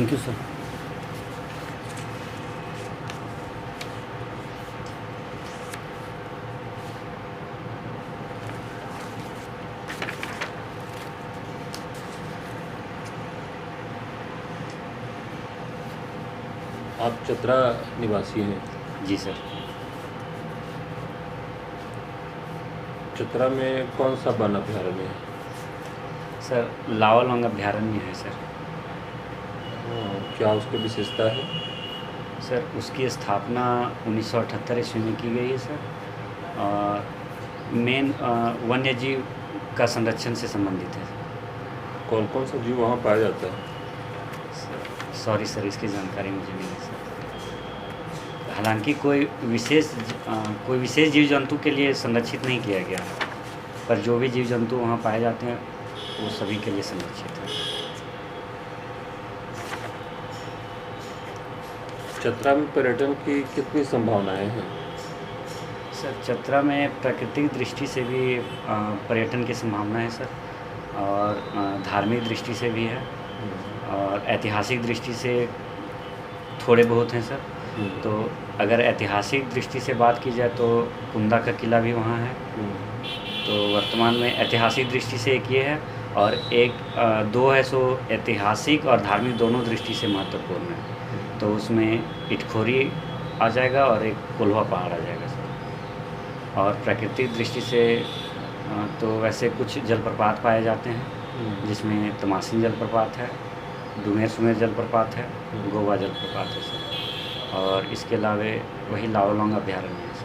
Thank you sir. आप चतरा निवासी हैं? जी सर। चतरा में कौन सा वन अभ्यारण्य है? सर लावालौंग अभ्यारण्य है सर। क्या उसकी विशेषता है? सर उसकी स्थापना 1978 ईस्वी में की गई है सर, और मेन वन्य जीव का संरक्षण से संबंधित है। कौन कौन सा जीव वहाँ पाया जाता है? सॉरी सर, इसकी जानकारी मुझे नहीं है सर। हालांकि कोई विशेष जीव जंतु के लिए संरक्षित नहीं किया गया है, पर जो भी जीव जंतु वहाँ पाए जाते हैं वो सभी के लिए संरक्षित है। चतरा में पर्यटन की कितनी संभावनाएं हैं? सर चतरा में प्राकृतिक दृष्टि से भी पर्यटन की संभावना है सर, और धार्मिक दृष्टि से भी है, और ऐतिहासिक दृष्टि से थोड़े बहुत हैं सर। तो अगर ऐतिहासिक दृष्टि से बात की जाए तो कुंदा का किला भी वहाँ है। तो वर्तमान में ऐतिहासिक दृष्टि से एक ये है, और एक दो है सो ऐतिहासिक और धार्मिक दोनों दृष्टि से महत्वपूर्ण है। तो उसमें इटखोरी आ जाएगा और एक कोल्हा पहाड़ आ जाएगा सर। और प्राकृतिक दृष्टि से तो वैसे कुछ जलप्रपात पाए जाते हैं, जिसमें तमासिन जलप्रपात है, डुमेर सुमेर जलप्रपात है, गोवा जलप्रपात है सर, और इसके अलावा वही लावालौंग अभ्यारण्य है सर।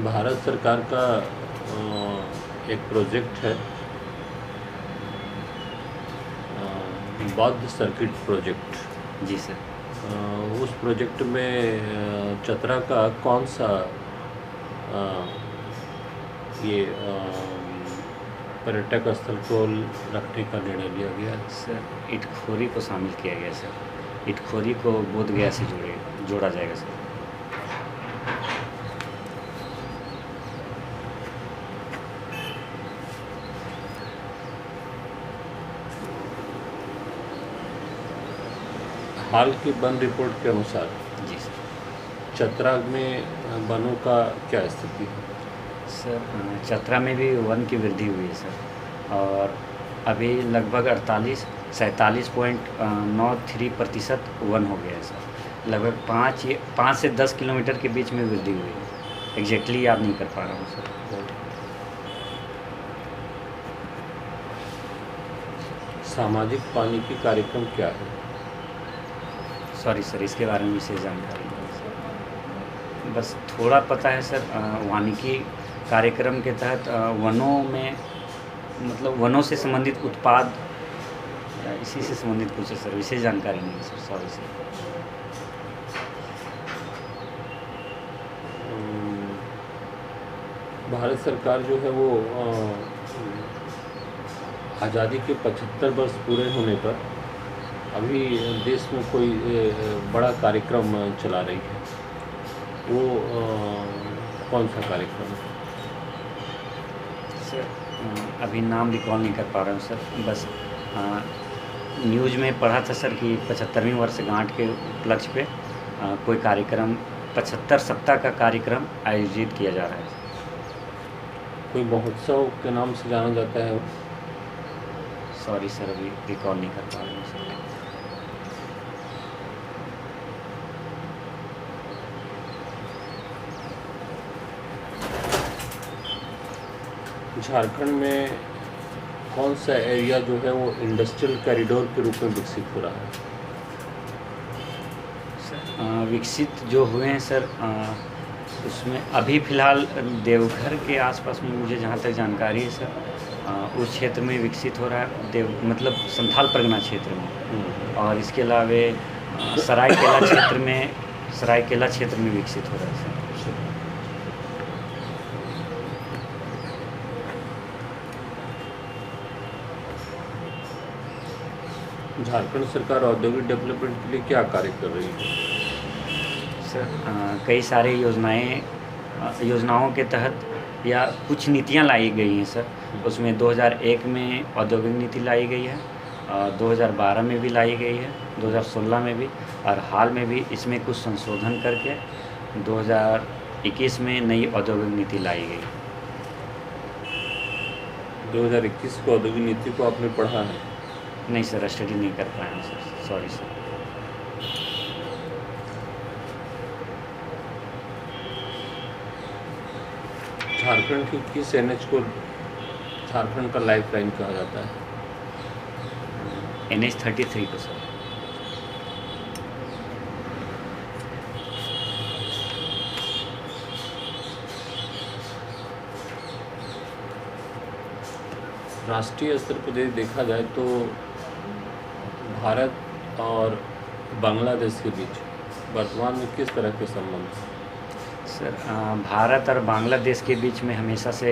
भारत सरकार का एक प्रोजेक्ट है, बौद्ध सर्किट प्रोजेक्ट। जी सर। उस प्रोजेक्ट में चतरा का कौन सा ये पर्यटक स्थल को रखने का निर्णय लिया गया? सर इटखोरी को शामिल किया गया सर। इटखोरी को बोध गया से जोड़ा जाएगा सर। हाल की वन रिपोर्ट के अनुसार जी सर, चतरा में वनों का क्या स्थिति है? सर चतरा में भी वन की वृद्धि हुई है सर, और अभी लगभग 47.93% वन हो गया है सर। लगभग 5 से 10 किलोमीटर के बीच में वृद्धि हुई है। एग्जैक्टली याद नहीं कर पा रहा हूँ सर। सामाजिक पानी की कार्यक्रम क्या है? सॉरी सर, इसके बारे में विशेष जानकारी नहीं है सर। बस थोड़ा पता है सर। वानिकी कार्यक्रम के तहत वनों में, मतलब वनों से संबंधित उत्पाद या इसी से संबंधित कुछ है सर। विशेष जानकारी नहीं है सर, सॉरी सर। भारत सरकार जो है वो आज़ादी के 75 वर्ष पूरे होने पर अभी देश में कोई बड़ा कार्यक्रम चला रही है। वो कौन सा कार्यक्रम है? सर अभी नाम रिकॉल नहीं कर पा रहा हूँ सर। बस न्यूज़ में पढ़ा था सर कि 75वीं वर्षगांठ के उपलक्ष्य पे कोई कार्यक्रम, 75 सप्ताह का कार्यक्रम आयोजित किया जा रहा है। कोई महोत्सव के नाम से जाना जाता है वो? सॉरी सर, अभी रिकॉल नहीं कर पा रहा हूँ सर। झारखंड में कौन सा एरिया जो है वो इंडस्ट्रियल कॉरिडोर के रूप में विकसित हो रहा है? सर विकसित जो हुए हैं सर, उसमें अभी फ़िलहाल देवघर के आसपास में मुझे जहाँ तक जानकारी है सर, उस क्षेत्र में विकसित हो रहा है। मतलब संथाल परगना क्षेत्र में, और इसके अलावा सरायकेला क्षेत्र में विकसित हो रहा है सर। झारखंड सरकार औद्योगिक डेवलपमेंट के लिए क्या कार्य कर रही है? सर कई सारे योजनाओं के तहत या कुछ नीतियां लाई गई हैं सर, उसमें 2001 में औद्योगिक नीति लाई गई है, 2012 में भी लाई गई है, 2016 में भी, और हाल में भी इसमें कुछ संशोधन करके 2021 में नई औद्योगिक नीति लाई गई। 2021 को औद्योगिक नीति को आपने पढ़ा है? नहीं सर, स्टडी नहीं कर पाया हूँ सर, सॉरी सर। झारखंड की किस एनएच को झारखंड का लाइफ लाइन कहा जाता है? NH 33 को सर। राष्ट्रीय स्तर पर यदि देखा जाए तो भारत और बांग्लादेश के बीच वर्तमान में किस तरह के संबंध हैं? सर भारत और बांग्लादेश के बीच में हमेशा से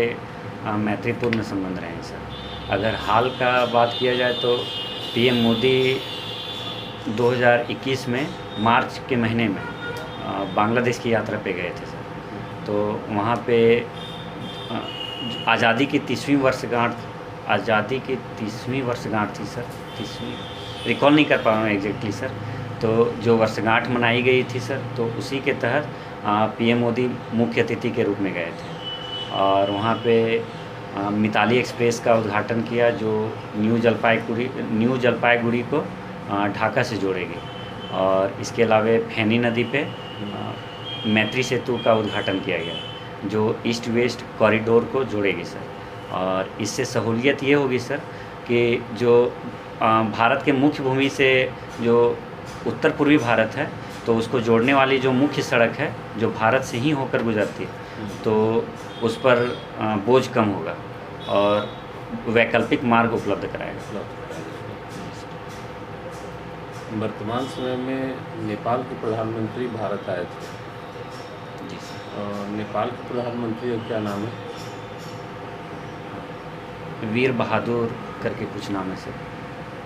मैत्रीपूर्ण संबंध रहे हैं सर। अगर हाल का बात किया जाए तो PM मोदी 2021 में मार्च के महीने में बांग्लादेश की यात्रा पे गए थे सर। तो वहाँ पे आज़ादी की 30वीं वर्षगांठ थी सर, 30वीं रिकॉल नहीं कर पा रहा हूँ एग्जैक्टली सर। तो जो वर्षगांठ मनाई गई थी सर, तो उसी के तहत PM मोदी मुख्य अतिथि के रूप में गए थे और वहाँ पे मिताली एक्सप्रेस का उद्घाटन किया, जो न्यू जलपाईगुड़ी को ढाका से जोड़ेगी। और इसके अलावा फेनी नदी पे मैत्री सेतु का उद्घाटन किया गया, जो ईस्ट वेस्ट कॉरिडोर को जोड़ेगी सर। और इससे सहूलियत ये होगी सर कि जो भारत के मुख्य भूमि से जो उत्तर पूर्वी भारत है, तो उसको जोड़ने वाली जो मुख्य सड़क है जो भारत से ही होकर गुजरती है, तो उस पर बोझ कम होगा और वैकल्पिक मार्ग उपलब्ध कराएगा। वर्तमान समय में नेपाल के प्रधानमंत्री भारत आए थे। जी सर। नेपाल के प्रधानमंत्री का क्या नाम है? वीर बहादुर करके कुछ नाम है सर,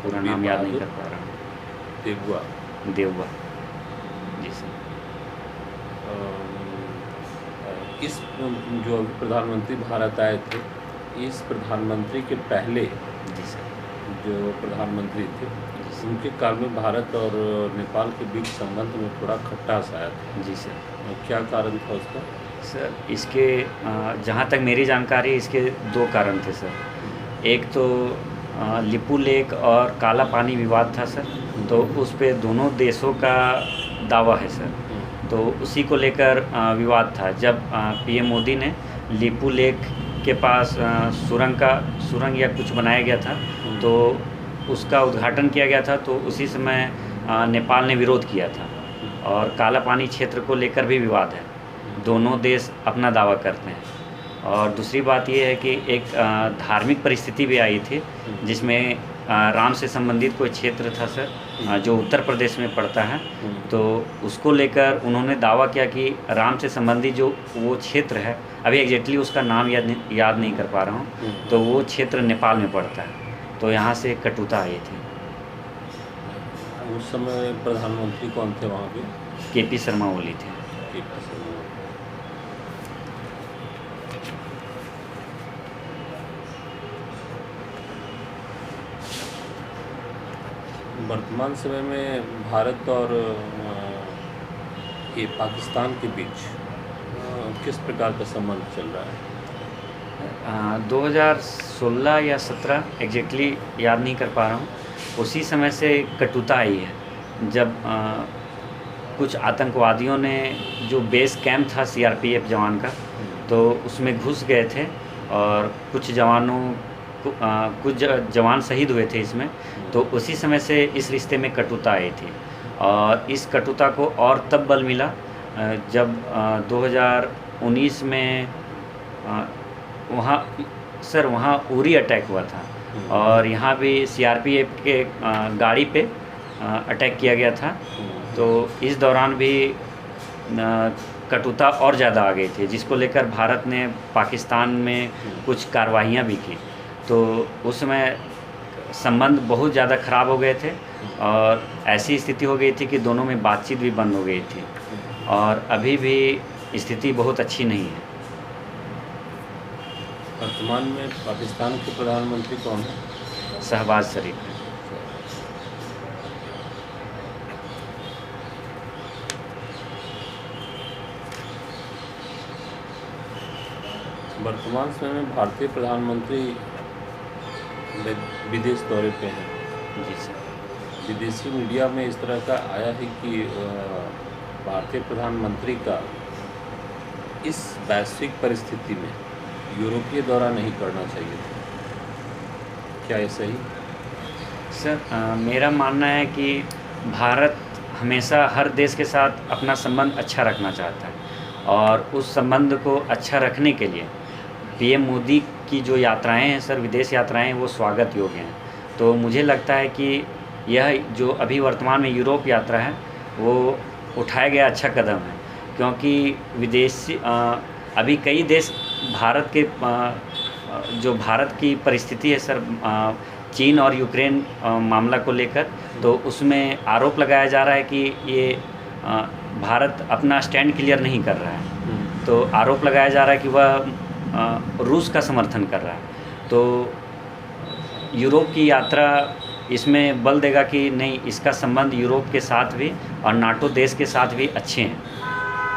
पूरा नाम याद नहीं कर पा रहा हूँ। देववा। जी सर। इस जो अभी प्रधानमंत्री भारत आए थे, इस प्रधानमंत्री के पहले जी सर जो प्रधानमंत्री थे, उनके काल में भारत और नेपाल के बीच संबंध में थोड़ा खट्टास आया था। जी सर। क्या कारण था उसका? सर इसके जहाँ तक मेरी जानकारी है, इसके 2 कारण थे सर। एक तो लिपू लेक और काला पानी विवाद था सर, तो उस पे दोनों देशों का दावा है सर। तो उसी को लेकर विवाद था। जब PM मोदी ने लिपू लेक के पास सुरंग या कुछ बनाया गया था, तो उसका उद्घाटन किया गया था, तो उसी समय नेपाल ने विरोध किया था। और काला पानी क्षेत्र को लेकर भी विवाद है, दोनों देश अपना दावा करते हैं। और दूसरी बात ये है कि एक धार्मिक परिस्थिति भी आई थी, जिसमें राम से संबंधित कोई क्षेत्र था सर, जो उत्तर प्रदेश में पड़ता है। तो उसको लेकर उन्होंने दावा किया कि राम से संबंधित जो वो क्षेत्र है, अभी एग्जैक्टली उसका नाम याद नहीं कर पा रहा हूँ, तो वो क्षेत्र नेपाल में पड़ता है। तो यहाँ से कटुता आई थी। उस समय प्रधानमंत्री कौन थे वहाँ पे? KP शर्मा ओली थे। वर्तमान समय में भारत और ये पाकिस्तान के बीच किस प्रकार का संबंध चल रहा है? 2016 या 17 एग्जैक्टली याद नहीं कर पा रहा हूँ, उसी समय से कटुता आई है, जब कुछ आतंकवादियों ने जो बेस कैंप था CRPF जवान का, तो उसमें घुस गए थे और कुछ जवान शहीद हुए थे इसमें। तो उसी समय से इस रिश्ते में कटुता आई थी। और इस कटुता को और तब बल मिला जब 2019 में वहाँ उरी अटैक हुआ था, और यहाँ भी CRPF के गाड़ी पे अटैक किया गया था। तो इस दौरान भी कटुता और ज़्यादा आ गई थी, जिसको लेकर भारत ने पाकिस्तान में कुछ कार्रवाइयाँ भी की। तो उस समय संबंध बहुत ज़्यादा ख़राब हो गए थे और ऐसी स्थिति हो गई थी कि दोनों में बातचीत भी बंद हो गई थी, और अभी भी स्थिति बहुत अच्छी नहीं है। वर्तमान में पाकिस्तान के प्रधानमंत्री कौन है? शहबाज शरीफ है। वर्तमान समय में भारतीय प्रधानमंत्री विदेश दौरे पे हैं। जी सर। विदेशी मीडिया में इस तरह का आया है कि भारतीय प्रधानमंत्री का इस वैश्विक परिस्थिति में यूरोपीय दौरा नहीं करना चाहिए था। क्या ये सही? सर मेरा मानना है कि भारत हमेशा हर देश के साथ अपना संबंध अच्छा रखना चाहता है और उस संबंध को अच्छा रखने के लिए पीएम मोदी की जो यात्राएं हैं सर, विदेश यात्राएं, वो स्वागत योग्य हैं। तो मुझे लगता है कि यह जो अभी वर्तमान में यूरोप यात्रा है वो उठाया गया अच्छा कदम है, क्योंकि विदेशी अभी कई देश भारत के जो भारत की परिस्थिति है सर, चीन और यूक्रेन मामला को लेकर, तो उसमें आरोप लगाया जा रहा है कि ये भारत अपना स्टैंड क्लियर नहीं कर रहा है। तो आरोप लगाया जा रहा है कि वह रूस का समर्थन कर रहा है। तो यूरोप की यात्रा इसमें बल देगा कि नहीं, इसका संबंध यूरोप के साथ भी और नाटो देश के साथ भी अच्छे हैं।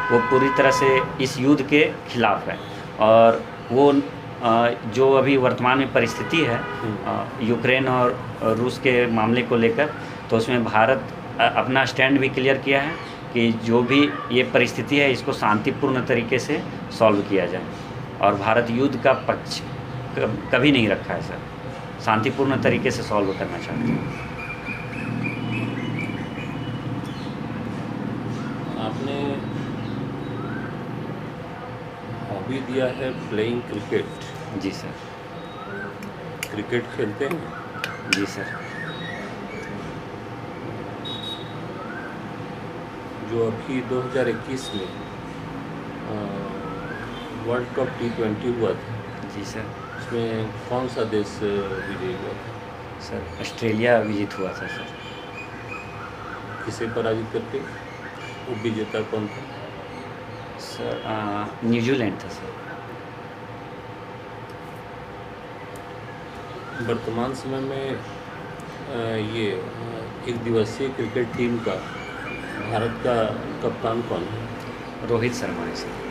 वो पूरी तरह से इस युद्ध के खिलाफ है और वो जो अभी वर्तमान में परिस्थिति है यूक्रेन और रूस के मामले को लेकर, तो उसमें भारत अपना स्टैंड भी क्लियर किया है कि जो भी ये परिस्थिति है इसको शांतिपूर्ण तरीके से सॉल्व किया जाए। और भारत युद्ध का पक्ष कभी नहीं रखा है सर, शांतिपूर्ण तरीके से सॉल्व करना चाहते हैं। आपने हॉबी दिया है प्लेइंग क्रिकेट। जी सर। क्रिकेट खेलते हैं? जी सर। जो अभी 2021 में वर्ल्ड कप T20 हुआ था, जी सर, उसमें कौन सा देश विजयी हुआ था? सर ऑस्ट्रेलिया विजित हुआ था सर। किसे पराजित करके? उप विजेता कौन था? सर न्यूजीलैंड था सर। वर्तमान समय में ये एक दिवसीय क्रिकेट टीम का भारत का कप्तान कौन है? रोहित शर्मा है सर।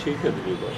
ठीक है, दिलीप बात।